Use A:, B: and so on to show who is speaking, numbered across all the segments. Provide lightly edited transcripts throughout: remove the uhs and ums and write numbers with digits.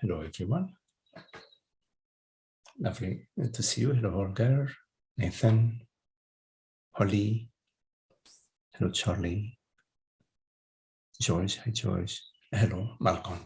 A: Hello everyone. Lovely to see you. Hello Holger, Nathan, Holly. Hello Charlie, Joyce. Hi Joyce. Hello Malcolm.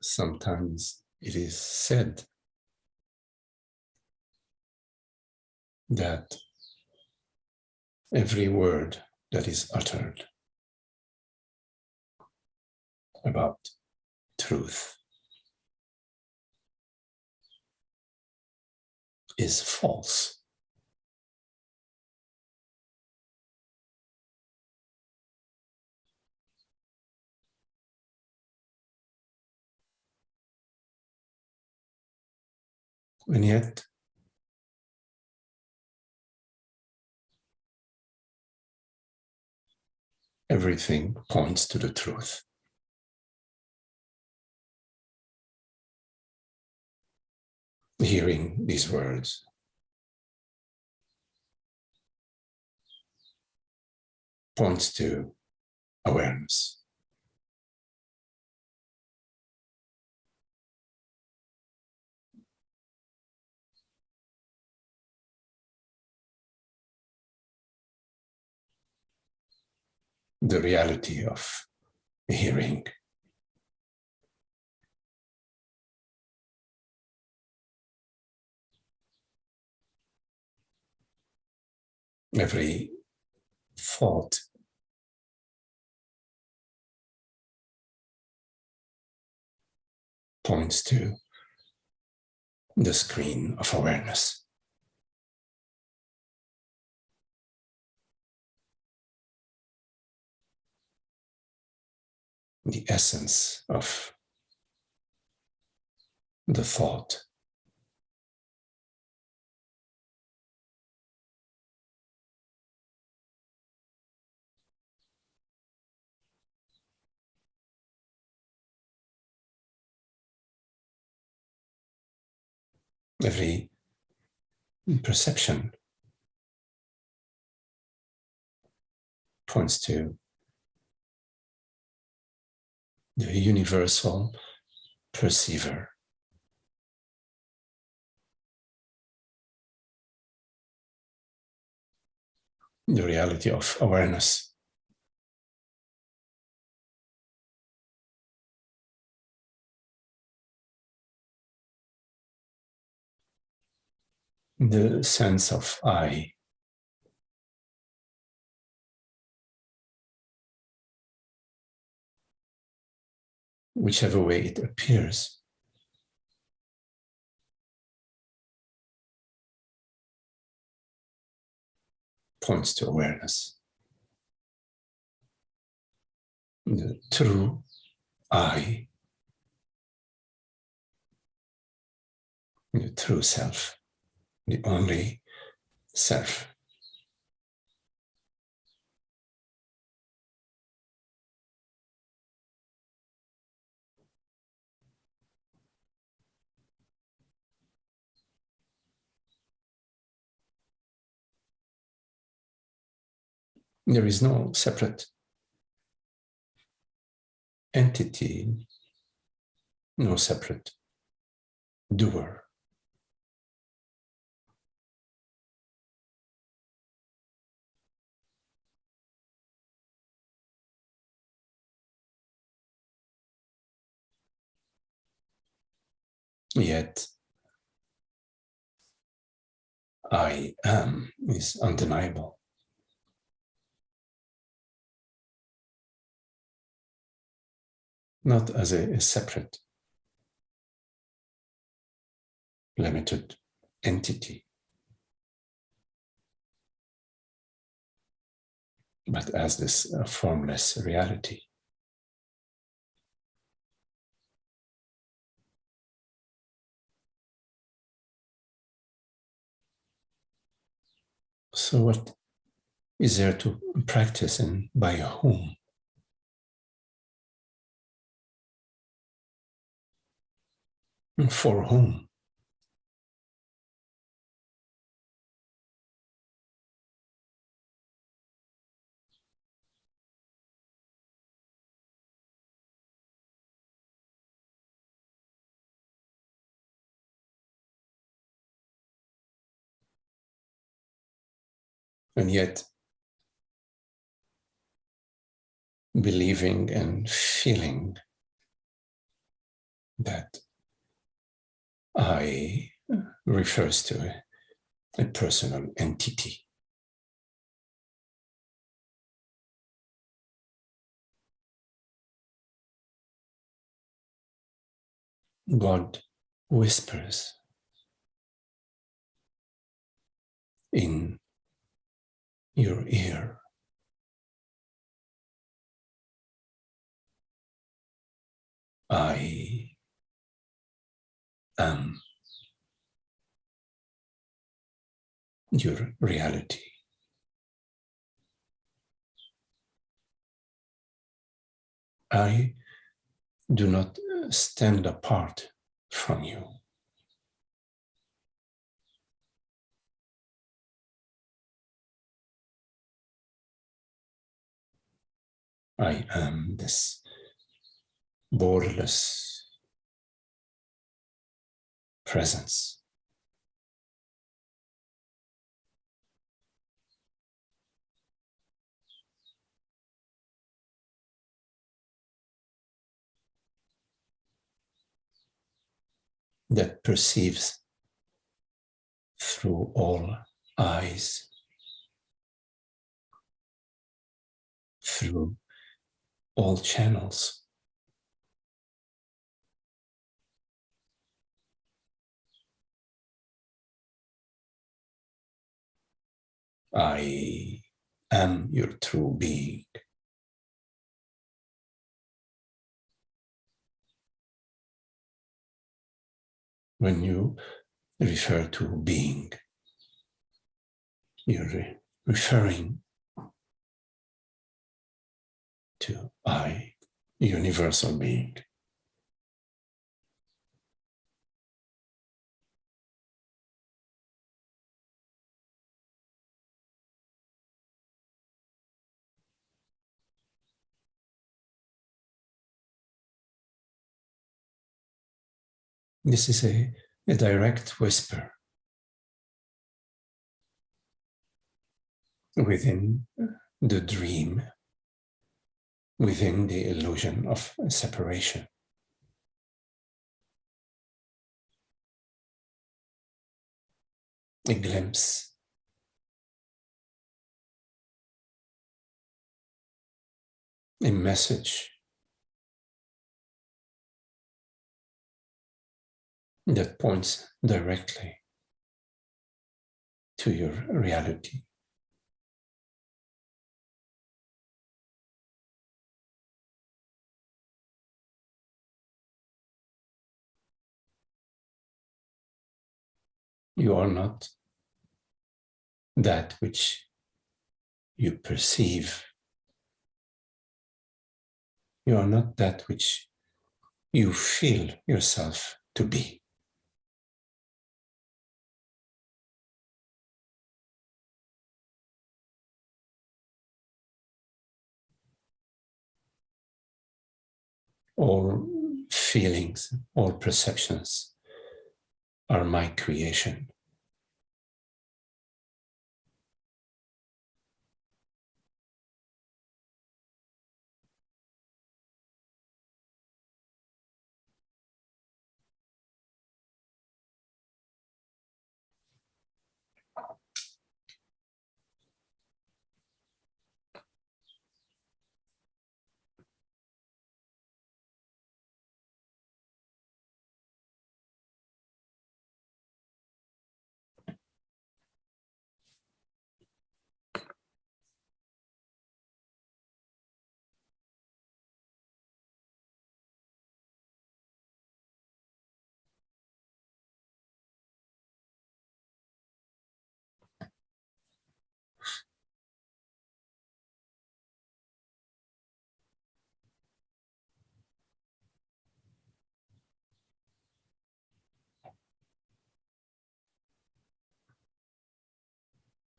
A: sometimes it is said that every word that is uttered about truth is false. And yet, everything points to the truth. Hearing these words points to awareness. The reality of hearing. Every thought points to the screen of awareness. The essence of the thought every perception points to the universal perceiver. The reality of awareness. The sense of I. Whichever way it appears. Points to awareness. The true I, the true self, the only self. There is no separate entity, no separate doer. Yet, I am is undeniable. Not as a separate, limited entity, but as this formless reality. So what is there to practice, and by whom? And for whom? And yet, believing and feeling that I refers to a personal entity. God whispers in your ear. I am your reality. I do not stand apart from you. I am this borderless presence. That perceives through all eyes, through all channels. I am your true being. When you refer to being, you're referring to I, universal being. This is a direct whisper within the dream, within the illusion of separation. A glimpse, a message that points directly to your reality. You are not that which you perceive. You are not that which you feel yourself to be. All feelings, all perceptions are my creation.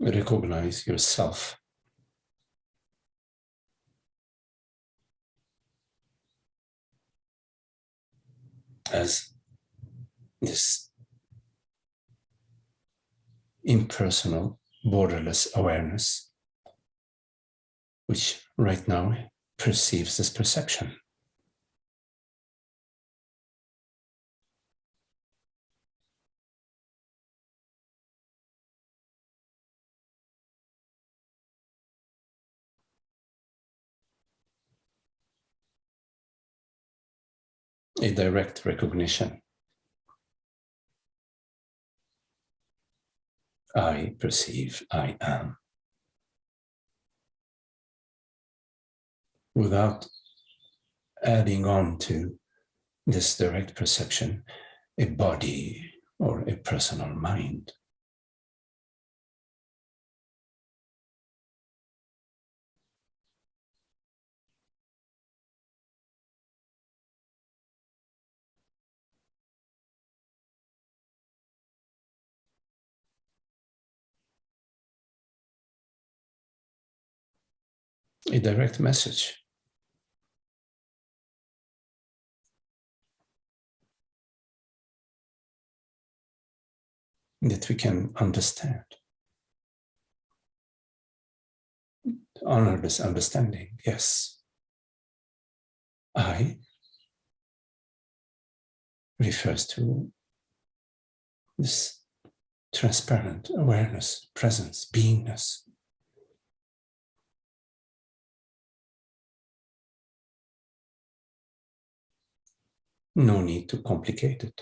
A: Recognize yourself as this impersonal, borderless awareness, which right now perceives this perception. a direct recognition. I perceive, I am. Without adding on to this direct perception a body or a personal mind. A direct message that we can understand. Honor this understanding. Yes, I refers to this transparent awareness, presence, beingness. No need to complicate it.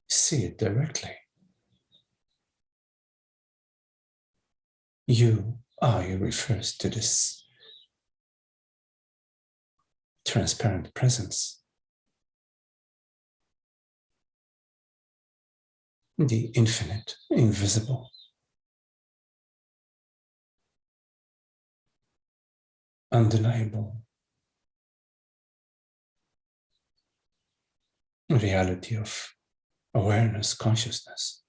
A: See it directly. You, I refers to this transparent presence, the infinite, invisible, undeniable reality of awareness, consciousness.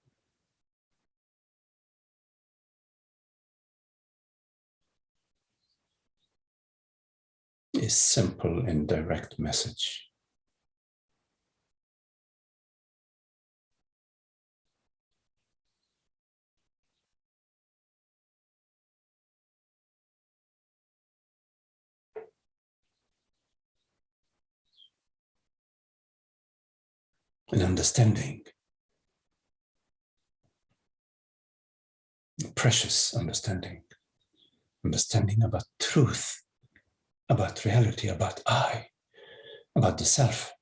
A: A simple and direct message. An understanding, a precious understanding, understanding about truth, about reality, about I, about the self.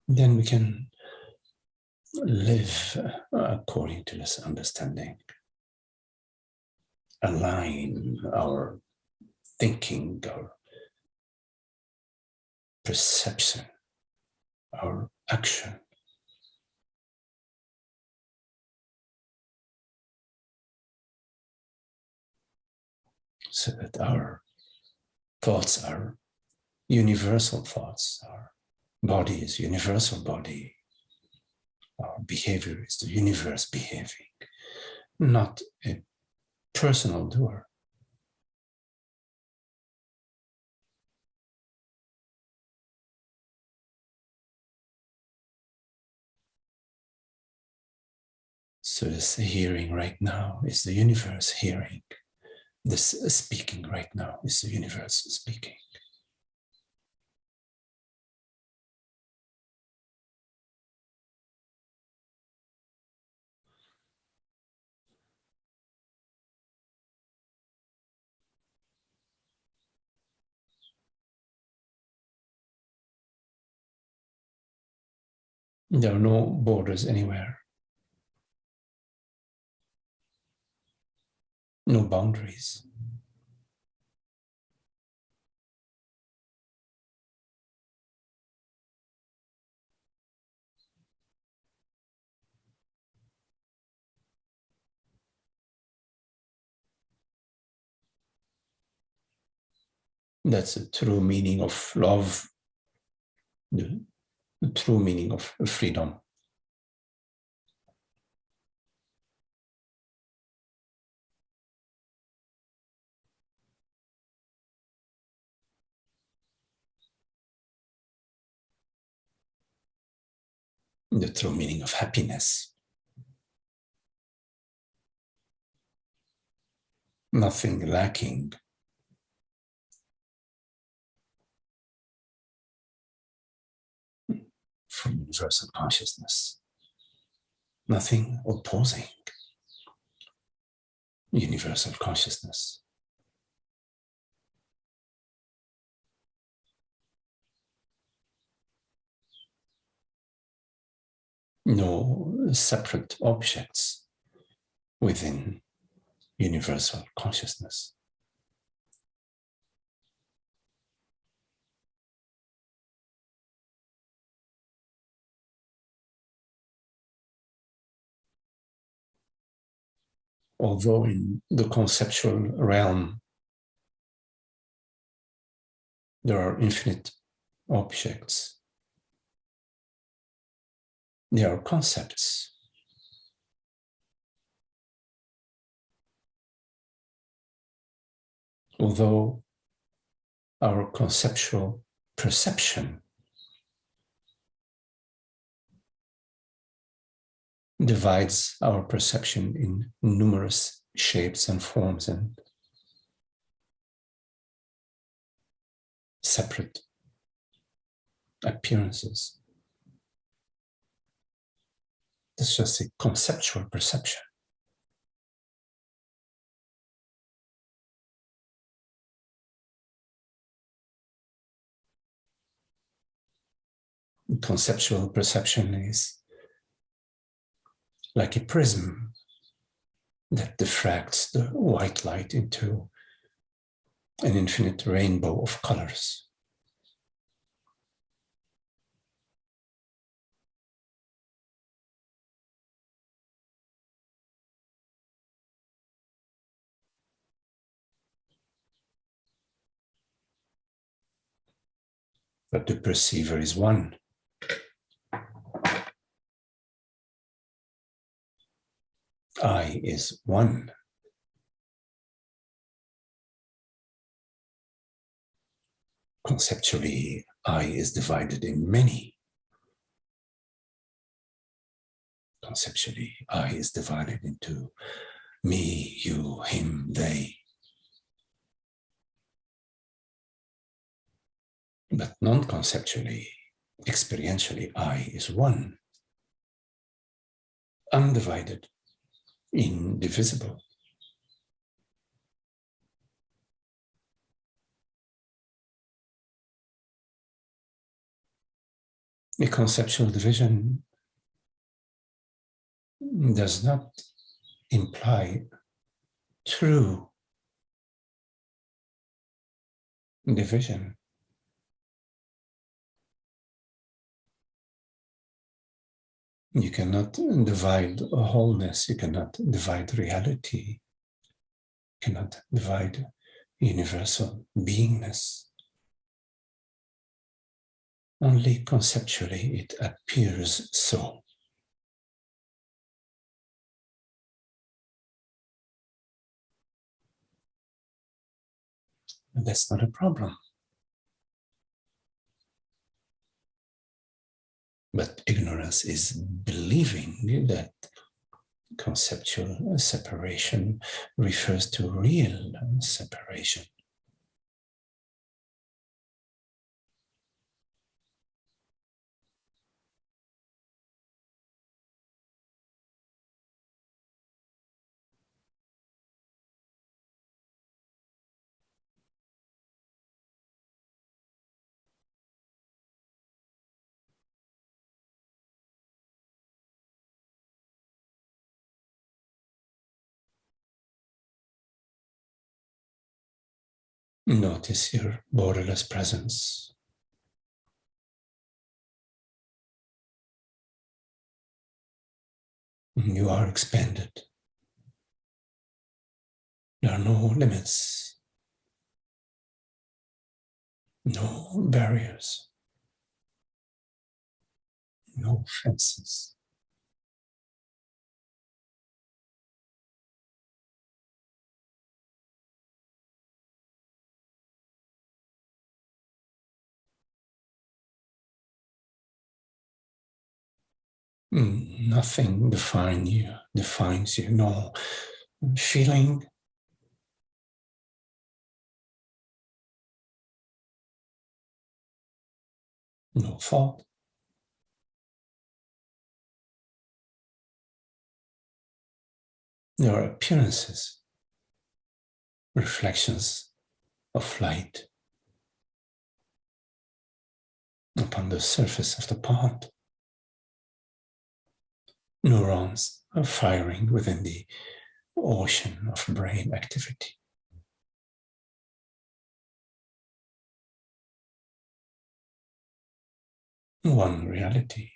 A: Then we can live according to this understanding, align our thinking, our perception, our action, so that our thoughts are universal thoughts, our body is universal body, our behavior is the universe behaving, not a personal doer. So this hearing right now is the universe hearing. This speaking right now is the universe speaking. There are no borders anywhere, no boundaries. That's the true meaning of love, the true meaning of freedom. The true meaning of happiness. Nothing lacking. for universal consciousness. Nothing opposing universal consciousness. No separate objects within universal consciousness. Although in the conceptual realm there are infinite objects, they are concepts. Although our conceptual perception divides our perception in numerous shapes and forms and separate appearances. It's just a conceptual perception. Conceptual perception is like a prism that diffracts the white light into an infinite rainbow of colors. But the perceiver is one. I is one. Conceptually, I is divided in many. Conceptually, I is divided into me, you, him, they. But non-conceptually, experientially, I is one. Undivided, indivisible. A conceptual division does not imply true division. You cannot divide wholeness, you cannot divide reality, you cannot divide universal beingness. Only conceptually it appears so. And that's not a problem. But ignorance is believing that conceptual separation refers to real separation. Notice your borderless presence. You are expanded. There are no limits, no barriers, no fences. Nothing defines you, no feeling, no thought, There are appearances, reflections of light upon the surface of the pond. Neurons are firing within the ocean of brain activity. One reality.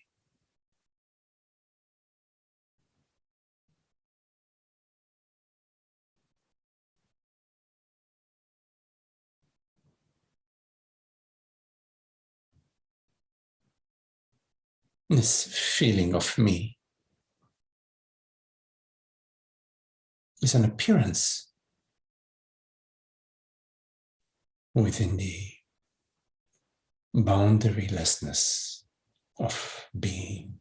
A: This feeling of me is an appearance within the boundarylessness of being.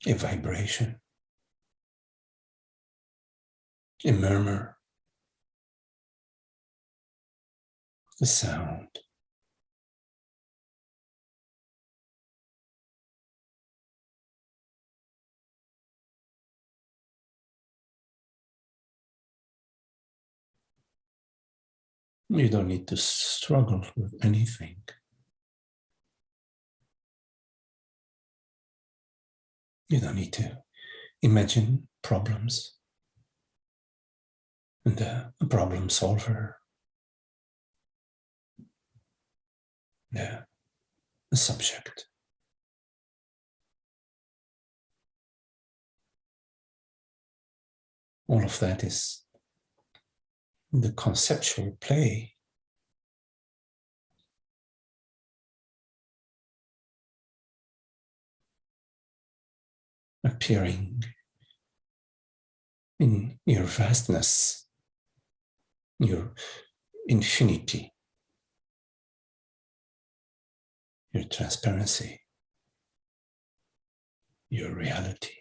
A: A vibration, a murmur, a sound. You don't need to struggle with anything. You don't need to imagine problems and the problem solver, the subject. All of that is the conceptual play appearing in your vastness, your infinity, your transparency, your reality.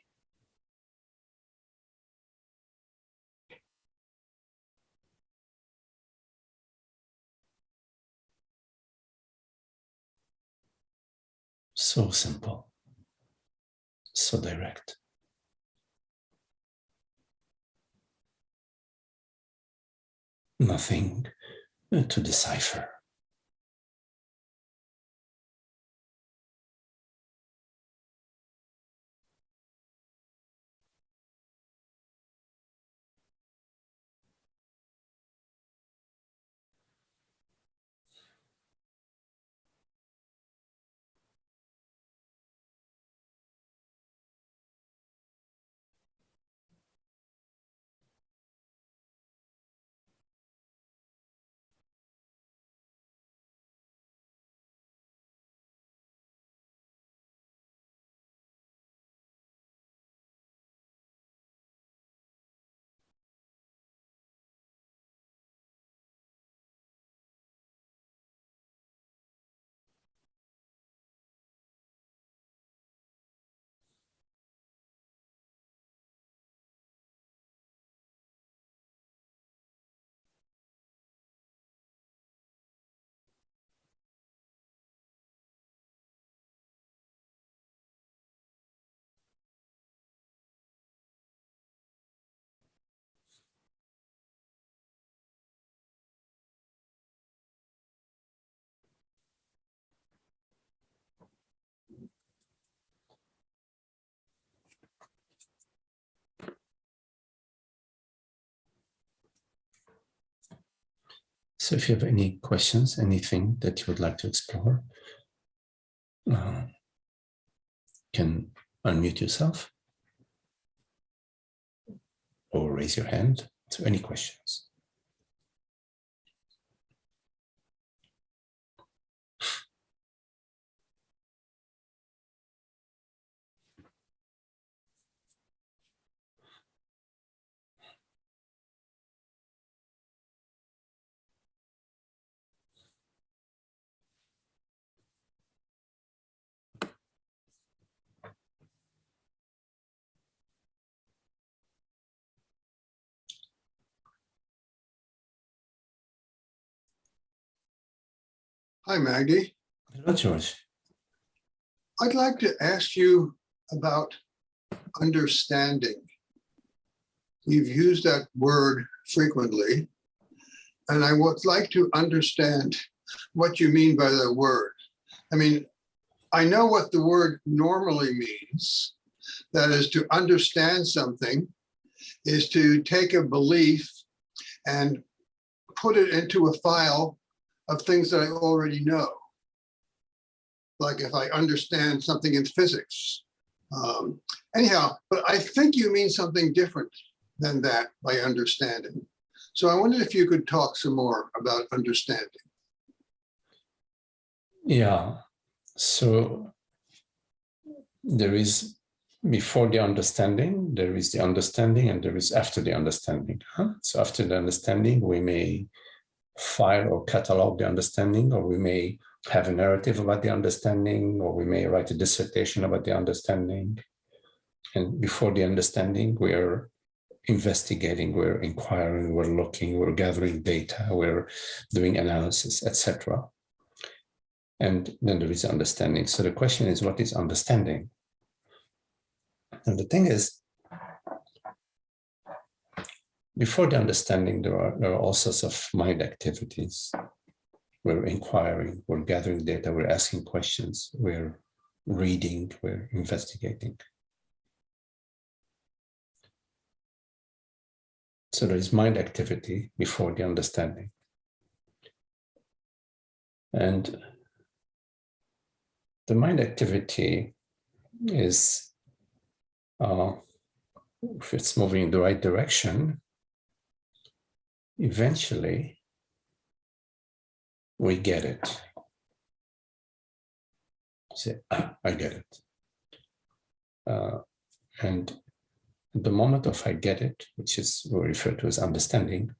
A: So simple, so direct. Nothing to decipher. So if you have any questions, anything that you would like to explore, can unmute yourself or raise your hand. So any questions?
B: Hi, Maggie.
A: Hello, George.
B: I'd like to ask you about understanding. You've used that word frequently, and I would like to understand what you mean by the word. I mean, I know what the word normally means. That is, to understand something is to take a belief and put it into a file of things that I already know. Like if I understand something in physics. Anyhow, but I think you mean something different than that by understanding. So I wondered if you could talk some more about understanding.
A: Yeah, so there is before the understanding, there is the understanding, and there is after the understanding. So after the understanding, we may file or catalog the understanding, or we may have a narrative about the understanding, or we may write a dissertation about the understanding. And before the understanding, we're investigating, we're inquiring, we're looking, we're gathering data, we're doing analysis, etc. And then there is understanding. So the question is, what is understanding? And the thing is, before the understanding, there are all sorts of mind activities. We're inquiring, we're gathering data, we're asking questions, we're reading, we're investigating. So there is mind activity before the understanding. And the mind activity is, if it's moving in the right direction, eventually we get it. Say, I get it. And the moment of I get it, which is what we refer to as understanding,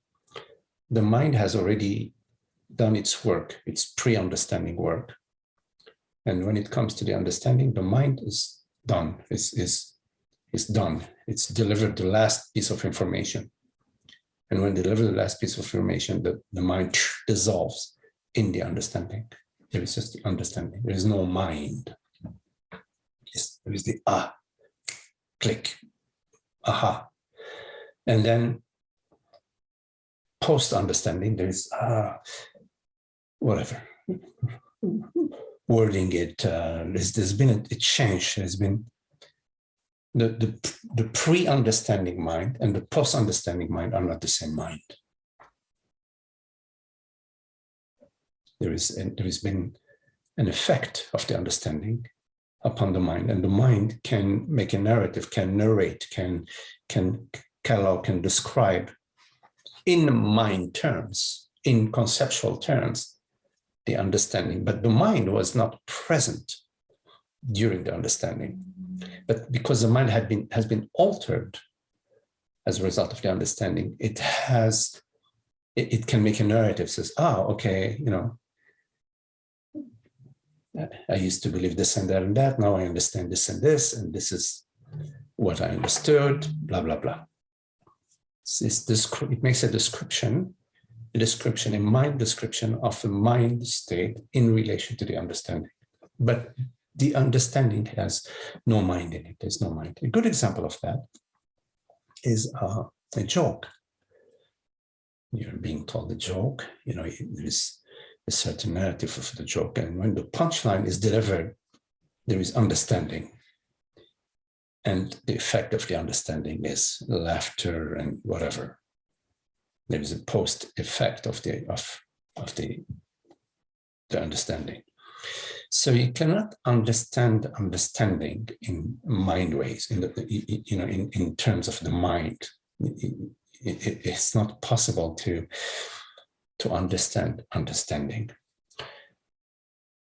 A: the mind has already done its work, its pre-understanding work. And when it comes to the understanding, the mind is done, is done. It's delivered the last piece of information. And when delivered the last piece of information, the mind dissolves in the understanding. There is just the understanding. There is no mind. Yes, there is the click, aha. And then post-understanding, there is whatever. Wording it, there's been a change. There's been the pre-understanding mind and the post-understanding mind are not the same mind. There has been an effect of the understanding upon the mind, and the mind can make a narrative, can narrate, can catalog, can describe in mind terms, in conceptual terms, the understanding, but the mind was not present during the understanding. But because the mind has been altered as a result of the understanding, it can make a narrative, says, okay, I used to believe this and that and that, now I understand this, and this is what I understood, blah, blah, blah. It makes a description, a mind description of a mind state in relation to the understanding. But the understanding has no mind in it. There's no mind. A good example of that is a joke. You're being told a joke, there's a certain narrative of the joke. And when the punchline is delivered, there is understanding. And the effect of the understanding is laughter and whatever. There is a post effect of the understanding. So you cannot understand understanding in mind ways, in terms of the mind. It's not possible to understand understanding.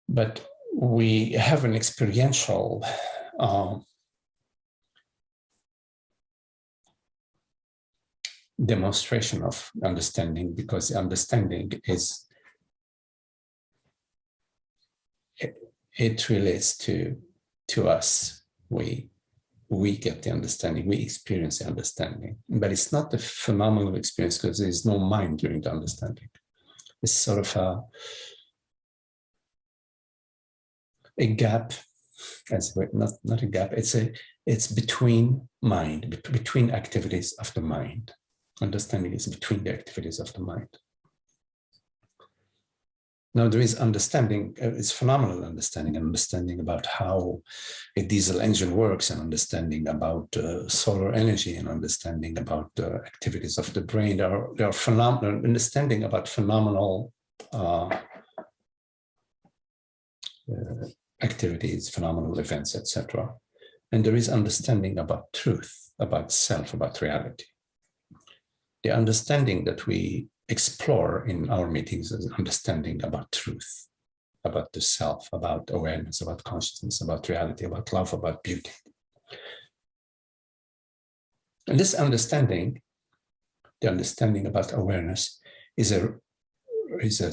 A: But we have an experiential demonstration of understanding, because the understanding is, it relates to us. We get the understanding, we experience the understanding, but it's not a phenomenal experience because there is no mind during the understanding. It's sort of a gap, as not a gap, it's between mind, between activities of the mind. Understanding is between the activities of the mind. Now there is understanding, it's phenomenal understanding about how a diesel engine works, and understanding about solar energy, and understanding about the activities of the brain. There are phenomenal understanding about phenomenal activities, phenomenal events, etc. And there is understanding about truth, about self, about reality. The understanding that we explore in our meetings is understanding about truth, about the self, about awareness, about consciousness, about reality, about love, about beauty. And this understanding, the understanding about awareness, is a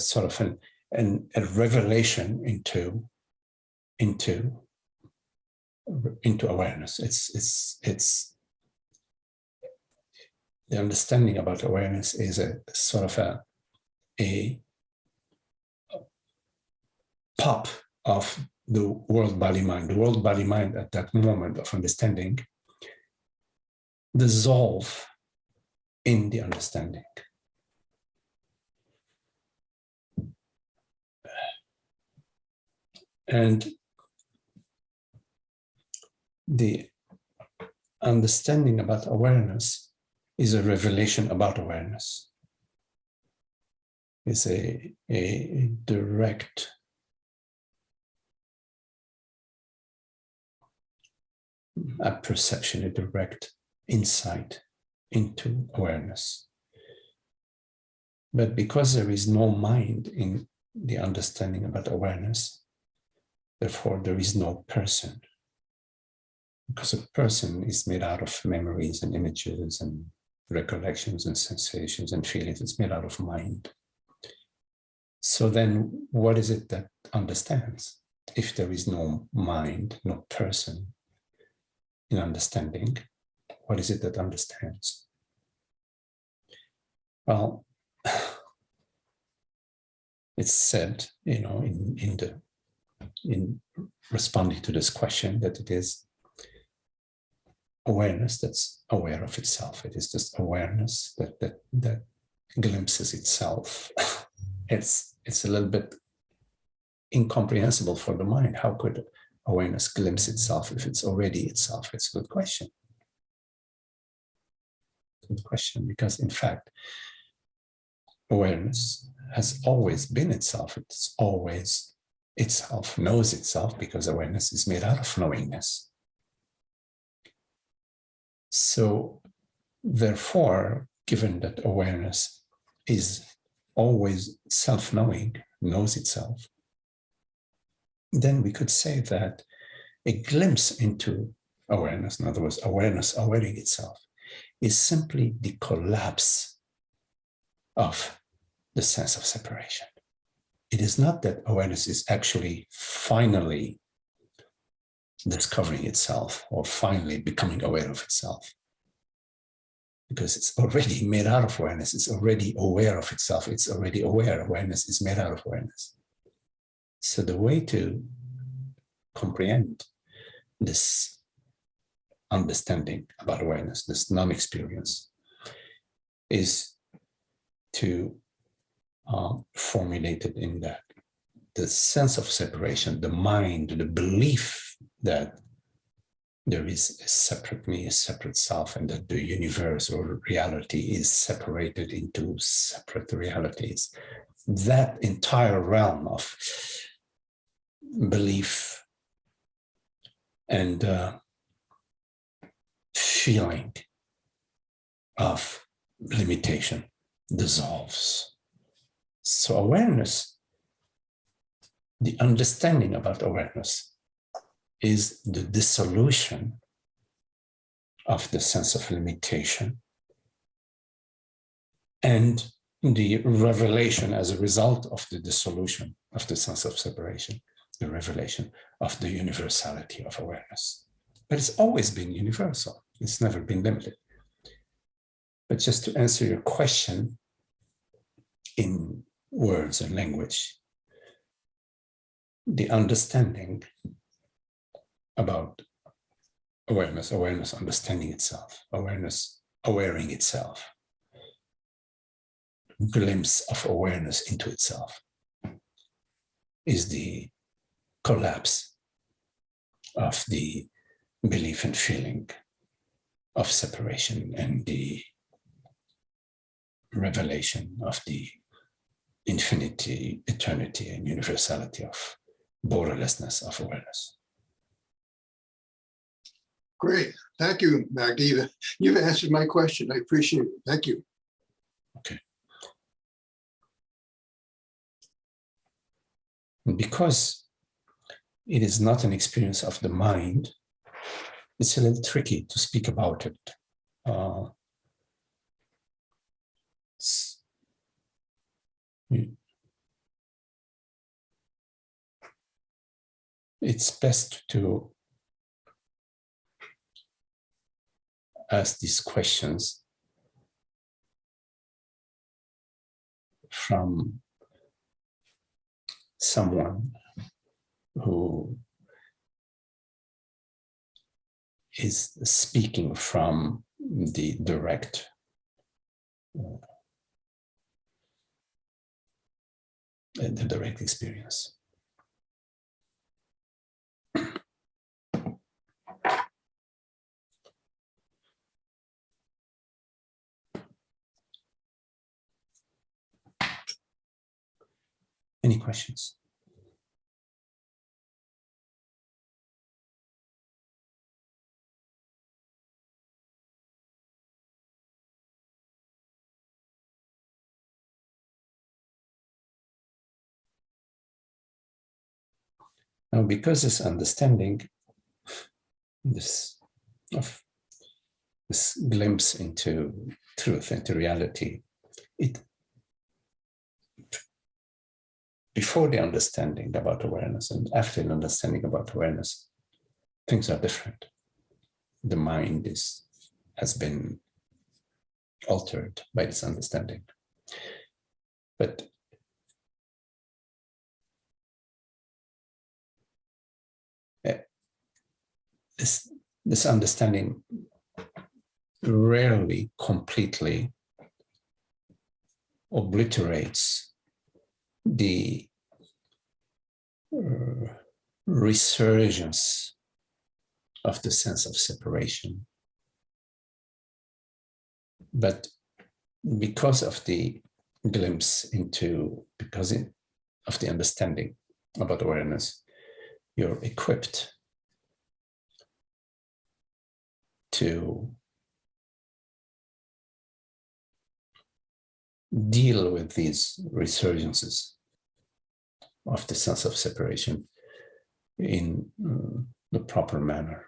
A: sort of a revelation into awareness. It's the understanding about awareness is a sort of a pop of the world body mind. The world body mind at that moment of understanding dissolve in the understanding. And the understanding about awareness is a revelation about awareness. It's a direct perception, a direct insight into awareness. But because there is no mind in the understanding about awareness, therefore there is no person. Because a person is made out of memories and images and recollections and sensations and feelings. It's made out of mind. So then what is it that understands? If there is no mind, no person in understanding, what is it that understands? Well, it's said, in responding to this question, that it is awareness that's aware of itself. It is just awareness that glimpses itself. It's a little bit incomprehensible for the mind. How could awareness glimpse itself if it's already itself? It's a good question. Good question, because in fact, awareness has always been itself. It's always itself, knows itself, because awareness is made out of knowingness. So therefore, given that awareness is always self-knowing, knows itself, then we could say that a glimpse into awareness, in other words, awareness awareing itself, is simply the collapse of the sense of separation. It is not that awareness is actually finally discovering itself or finally becoming aware of itself, because it's already made out of awareness. It's already aware of itself. It's already aware. Awareness is made out of awareness. So the way to comprehend this understanding about awareness, this non-experience, is to formulate it in that the sense of separation, the mind, the belief that there is a separate me, a separate self, and that the universe or reality is separated into separate realities. That entire realm of belief and feeling of limitation dissolves. So awareness, the understanding about awareness, is the dissolution of the sense of limitation and the revelation as a result of the dissolution of the sense of separation, the revelation of the universality of awareness. But it's always been universal. It's never been limited. But just to answer your question in words and language, the understanding about awareness, awareness understanding itself, awareness awareing itself, glimpse of awareness into itself is the collapse of the belief and feeling of separation and the revelation of the infinity, eternity, and universality of borderlessness of awareness.
B: Great. Thank you, Magdi. You've answered my question. I appreciate it. Thank you.
A: Okay. Because it is not an experience of the mind, it's a little tricky to speak about it. It's best to ask these questions from someone who is speaking from the direct experience. Any questions? Now, because this understanding, this glimpse into truth, into reality, before the understanding about awareness and after the understanding about awareness, things are different. The mind has been altered by this understanding. But this understanding rarely completely obliterates the resurgence of the sense of separation. But because of the glimpse into, of the understanding about awareness, you're equipped to deal with these resurgences of the sense of separation in the proper manner.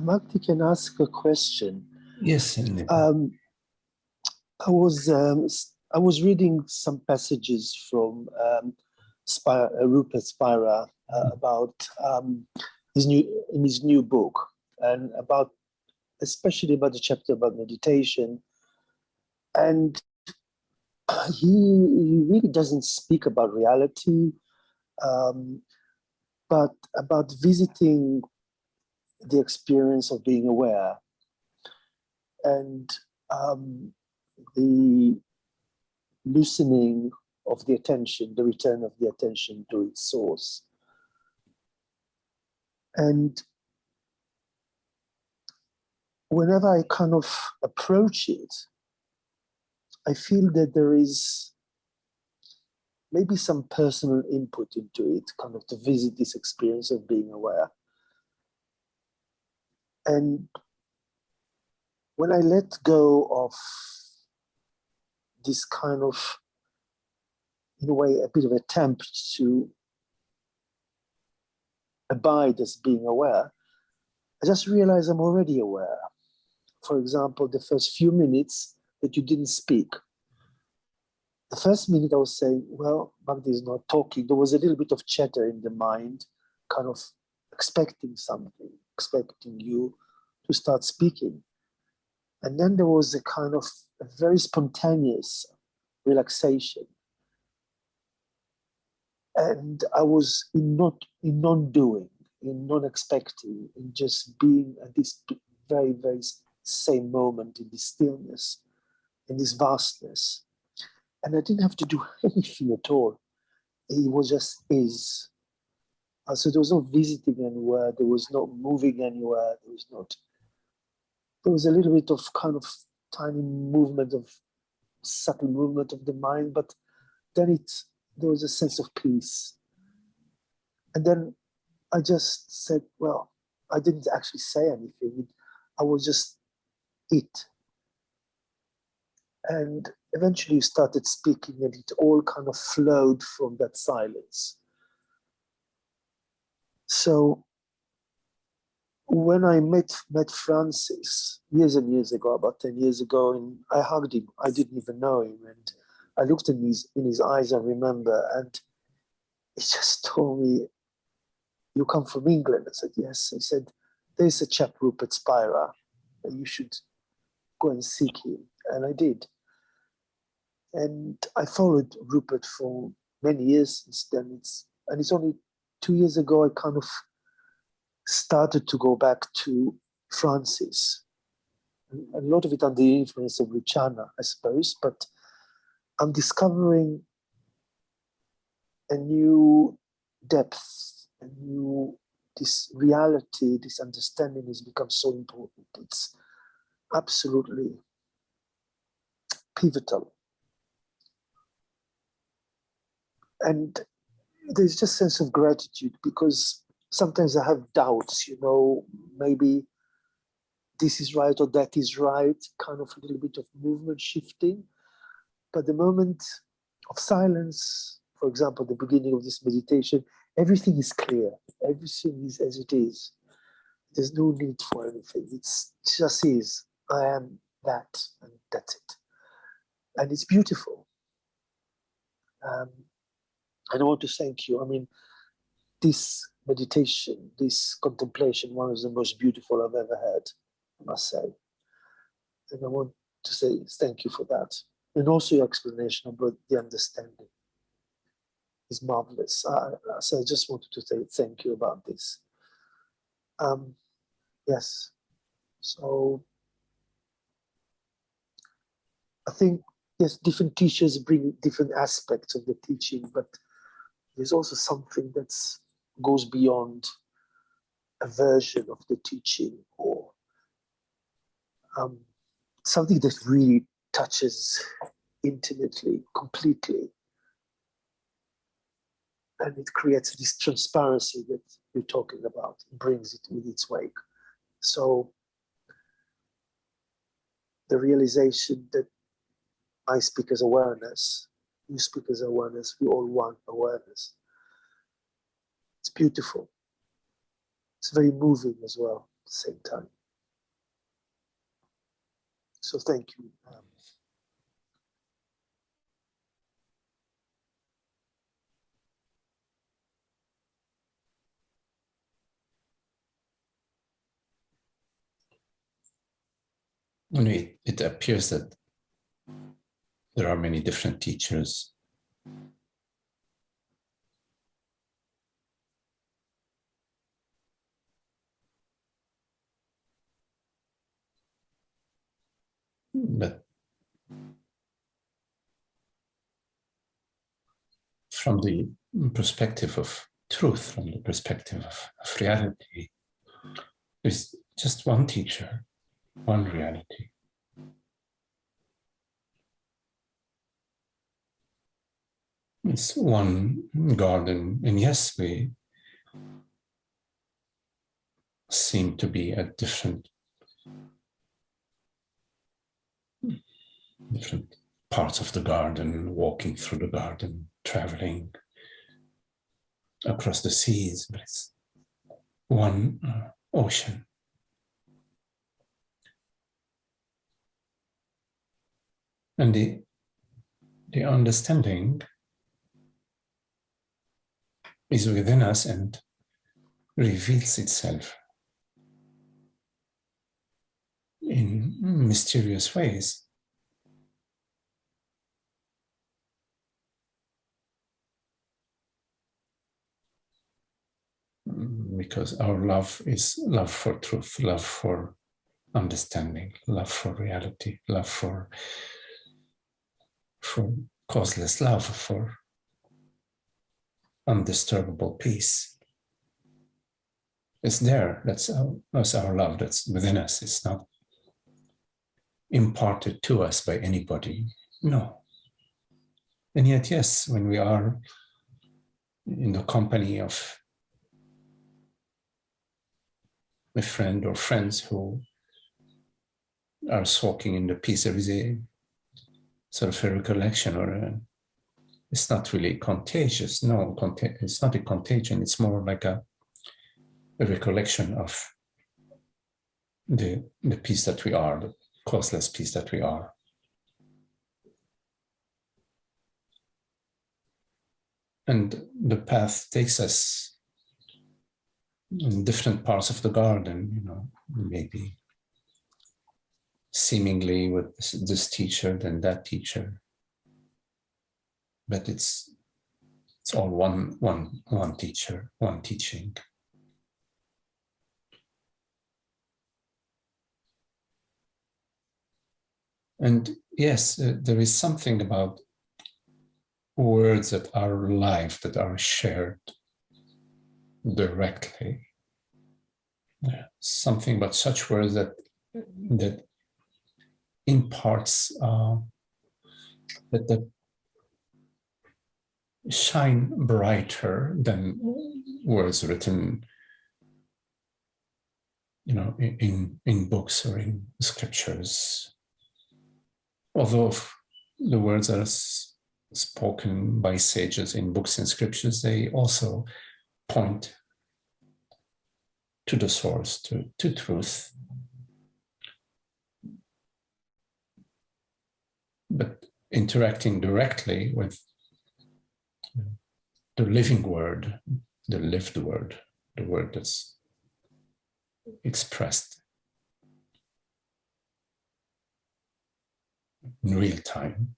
C: Magdi, can ask a question?
A: Yes.
C: I was reading some passages from Rupert Spira about his new book, and about especially about the chapter about meditation. And he really doesn't speak about reality, but about visiting the experience of being aware and the loosening of the attention, the return of the attention to its source. And whenever I kind of approach it, I feel that there is maybe some personal input into it, kind of to visit this experience of being aware. And when I let go of this kind of, in a way, a bit of attempt to abide as being aware, I just realize I'm already aware. For example, the first few minutes that you didn't speak. The first minute I was saying, well, Magdi is not talking. There was a little bit of chatter in the mind, kind of expecting something, expecting you to start speaking. And then there was a kind of a very spontaneous relaxation. And I was in non-doing, in non-expecting, in just being at this very, very same moment in this stillness, in this vastness. And I didn't have to do anything at all. It was just is. So there was no visiting anywhere. There was no moving anywhere. There was a little bit of kind of tiny movement of subtle movement of the mind, but then there was a sense of peace. And then I just said, well, I didn't actually say anything. I was just it. And eventually you started speaking and it all kind of flowed from that silence. So when I met Francis years and years ago, about 10 years ago, and I hugged him, I didn't even know him. And I looked in his eyes, I remember, and he just told me, you come from England? I said, yes. He said, there's a chap, Rupert Spira, and you should go and seek him. And I did. And I followed Rupert for many years since then. It's only 2 years ago I kind of started to go back to Francis. A lot of it under the influence of Luciana, I suppose, but I'm discovering a new depth, this reality, this understanding has become so important. It's absolutely pivotal. And there's just a sense of gratitude because sometimes I have doubts, maybe this is right or that is right, kind of a little bit of movement shifting. But the moment of silence, for example, the beginning of this meditation, everything is clear. Everything is as it is. There's no need for anything. It just is. I am that, and that's it. And it's beautiful. And I want to thank you. I mean, this meditation, this contemplation, one of the most beautiful I've ever had, I must say. And I want to say thank you for that. And also your explanation about the understanding is marvelous. So I just wanted to say thank you about this. Yes. So I think, yes, different teachers bring different aspects of the teaching, but there's also something that goes beyond a version of the teaching or something that really touches intimately, completely. And it creates this transparency that you're talking about, brings it with its wake. So the realization that I speak as awareness, you speak as awareness, we all want awareness. It's beautiful. It's very moving as well at the same time. So thank you.
A: it appears that there are many different teachers, but from the perspective of truth, from the perspective of reality, there's just one teacher, one reality. It's one garden, and yes, we seem to be at different parts of the garden, walking through the garden, traveling across the seas, but it's one ocean. And the understanding is within us and reveals itself in mysterious ways. Because our love is love for truth, love for understanding, love for reality, love for causeless love, for undisturbable peace. It's there. That's our love. That's within us. It's not imparted to us by anybody. No. And yet, yes, when we are in the company of a friend or friends who are soaking in the peace, there is a sort of a recollection, or it's not really contagious. No, it's not a contagion. It's more like a recollection of the peace that we are, the causeless peace that we are. And the path takes us in different parts of the garden, maybe seemingly with this teacher, then that teacher. But it's all one teacher, one teaching. And yes, there is something about words that are live, that are shared directly. Something about such words that imparts that shine brighter than words written, in books or in scriptures. Although the words are spoken by sages in books and scriptures, they also point to the source, to truth. But interacting directly with the living word, the lived word, the word that's expressed in real time,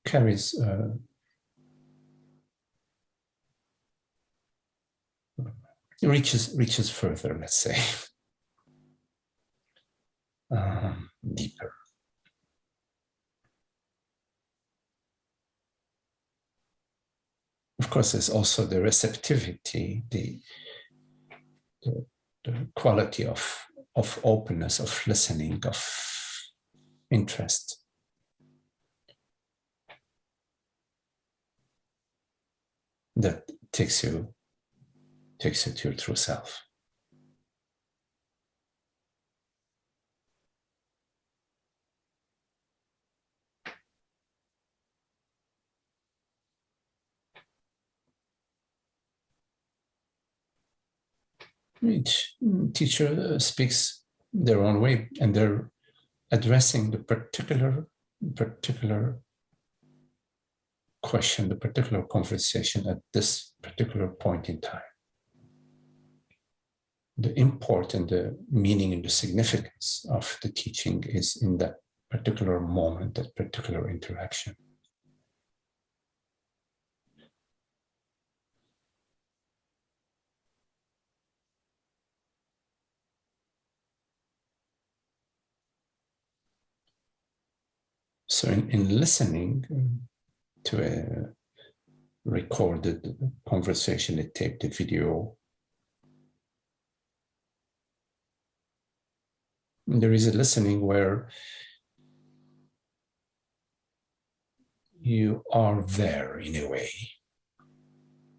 A: carries reaches further, let's say, deeper. Of course, there's also the receptivity, the quality of openness, of listening, of interest. That takes you to your true self. Each teacher speaks their own way, and they're addressing the particular question, the particular conversation at this particular point in time. the import and the meaning and the significance of the teaching is in that particular moment, that particular interaction. So in listening to a recorded conversation, a taped a video, there is a listening where you are there in a way.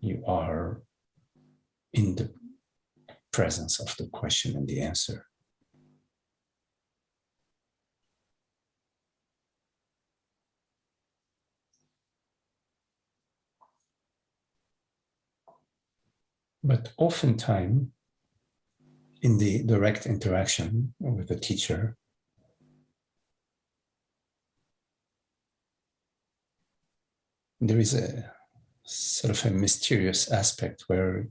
A: You are in the presence of the question and the answer. But oftentimes, in the direct interaction with the teacher, there is a sort of a mysterious aspect where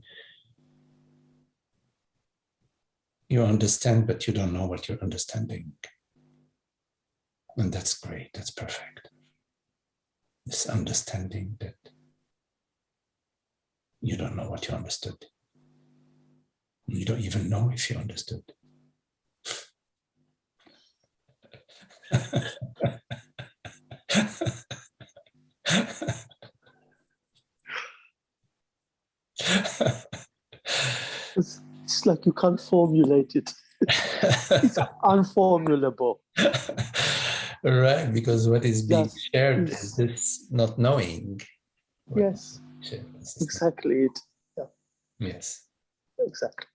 A: you understand, but you don't know what you're understanding. And that's great, that's perfect. This understanding that you don't know what you understood. You don't even know if you understood.
C: It's like you can't formulate it. It's unformulable.
A: Right, because what is being shared is this not knowing.
C: Yes, exactly it. Yeah.
A: Yes.
C: Exactly.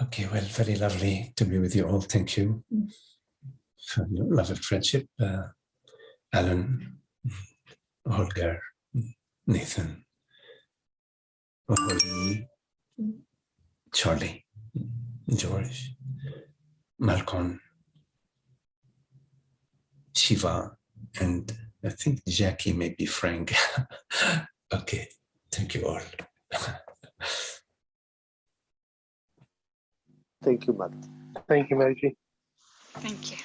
A: Okay, well, very lovely to be with you all. Thank you for your love and friendship. Alan, Holger, Nathan, Holly, Charlie, George, Malcolm, Shiva, and I think Jackie, maybe Frank. Okay, thank you all.
C: Thank you, Magdi.
D: Thank you, Magdi.
E: Thank you.